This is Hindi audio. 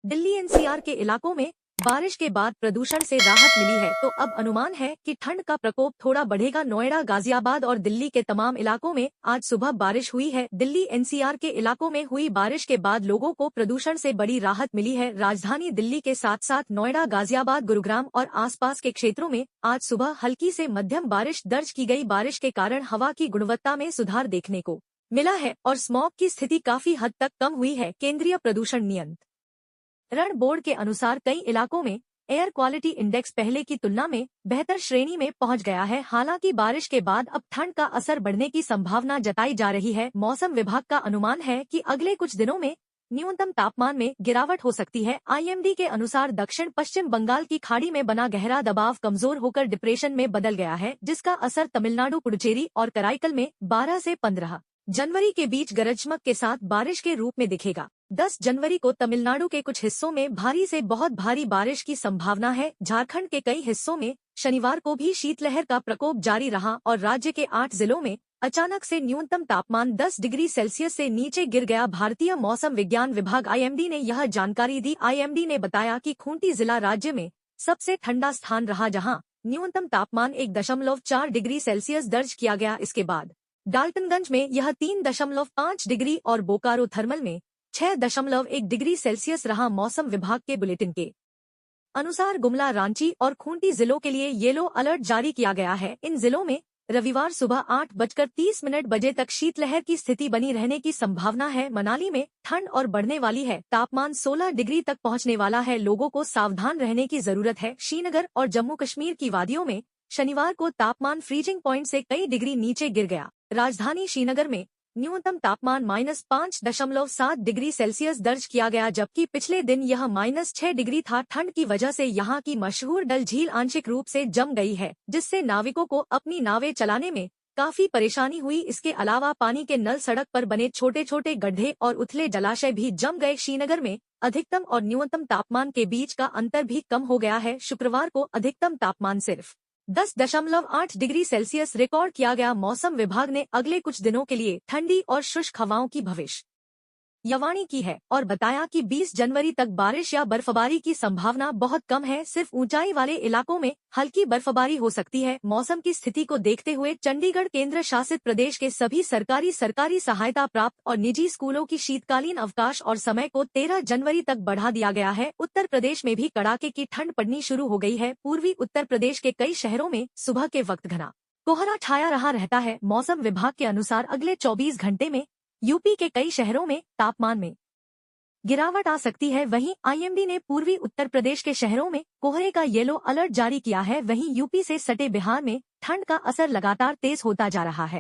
दिल्ली एनसीआर के इलाकों में बारिश के बाद प्रदूषण से राहत मिली है, तो अब अनुमान है कि ठंड का प्रकोप थोड़ा बढ़ेगा। नोएडा, गाजियाबाद और दिल्ली के तमाम इलाकों में आज सुबह बारिश हुई है। दिल्ली एनसीआर के इलाकों में हुई बारिश के बाद लोगों को प्रदूषण से बड़ी राहत मिली है। राजधानी दिल्ली के साथ साथ नोएडा, गाजियाबाद, गुरुग्राम और आसपास के क्षेत्रों में आज सुबह हल्की से मध्यम बारिश दर्ज की गई। बारिश के कारण हवा की गुणवत्ता में सुधार देखने को मिला है और स्मॉग की स्थिति काफी हद तक कम हुई है। केंद्रीय प्रदूषण नियंत्रण बोर्ड के अनुसार कई इलाकों में एयर क्वालिटी इंडेक्स पहले की तुलना में बेहतर श्रेणी में पहुंच गया है। हालांकि बारिश के बाद अब ठंड का असर बढ़ने की संभावना जताई जा रही है। मौसम विभाग का अनुमान है कि अगले कुछ दिनों में न्यूनतम तापमान में गिरावट हो सकती है। आईएमडी के अनुसार दक्षिण पश्चिम बंगाल की खाड़ी में बना गहरा दबाव कमजोर होकर डिप्रेशन में बदल गया है, जिसका असर तमिलनाडु, पुडुचेरी और कराईकल में 12 से 15 जनवरी के बीच गरज-चमक के साथ बारिश के रूप में दिखेगा। 10 जनवरी को तमिलनाडु के कुछ हिस्सों में भारी से बहुत भारी बारिश की संभावना है। झारखंड के कई हिस्सों में शनिवार को भी शीतलहर का प्रकोप जारी रहा और राज्य के 8 जिलों में अचानक से न्यूनतम तापमान 10 डिग्री सेल्सियस से नीचे गिर गया। भारतीय मौसम विज्ञान विभाग आईएमडी ने यह जानकारी दी। आईएमडी ने बताया कि खूंटी जिला राज्य में सबसे ठंडा स्थान रहा, जहां न्यूनतम तापमान 1.4 डिग्री सेल्सियस दर्ज किया गया। इसके बाद डाल्टनगंज में यह 3.5 डिग्री और बोकारो थर्मल में 6.1 डिग्री सेल्सियस रहा। मौसम विभाग के बुलेटिन के अनुसार गुमला, रांची और खूंटी जिलों के लिए येलो अलर्ट जारी किया गया है। इन जिलों में रविवार सुबह 8:30 बजे तक शीतलहर की स्थिति बनी रहने की संभावना है। मनाली में ठंड और बढ़ने वाली है, तापमान 16 डिग्री तक पहुंचने वाला है। लोगों को सावधान रहने की जरूरत है। श्रीनगर और जम्मू कश्मीर की वादियों में शनिवार को तापमान फ्रीजिंग पॉइंट से कई डिग्री नीचे गिर गया। राजधानी श्रीनगर में न्यूनतम तापमान -5.7 डिग्री सेल्सियस दर्ज किया गया, जबकि पिछले दिन यह -6 डिग्री था। ठंड की वजह से यहां की मशहूर डल झील आंशिक रूप से जम गई है, जिससे नाविकों को अपनी नावें चलाने में काफी परेशानी हुई। इसके अलावा पानी के नल, सड़क पर बने छोटे छोटे गड्ढे और उथले जलाशय भी जम गए। श्रीनगर में अधिकतम और न्यूनतम तापमान के बीच का अंतर भी कम हो गया है। शुक्रवार को अधिकतम तापमान सिर्फ 10.8 डिग्री सेल्सियस रिकॉर्ड किया गया। मौसम विभाग ने अगले कुछ दिनों के लिए ठंडी और शुष्क हवाओं की भविष्यवाणी की है और बताया कि 20 जनवरी तक बारिश या बर्फबारी की संभावना बहुत कम है। सिर्फ ऊंचाई वाले इलाकों में हल्की बर्फबारी हो सकती है। मौसम की स्थिति को देखते हुए चंडीगढ़ केंद्र शासित प्रदेश के सभी सरकारी सहायता प्राप्त और निजी स्कूलों की शीतकालीन अवकाश और समय को 13 जनवरी तक बढ़ा दिया गया है। उत्तर प्रदेश में भी कड़ाके की ठंड पड़नी शुरू हो गई है। पूर्वी उत्तर प्रदेश के कई शहरों में सुबह के वक्त घना कोहरा छाया रहा रहता है। मौसम विभाग के अनुसार अगले 24 घंटे में यूपी के कई शहरों में तापमान में गिरावट आ सकती है। वहीं आईएमडी ने पूर्वी उत्तर प्रदेश के शहरों में कोहरे का येलो अलर्ट जारी किया है। वहीं यूपी से सटे बिहार में ठंड का असर लगातार तेज होता जा रहा है।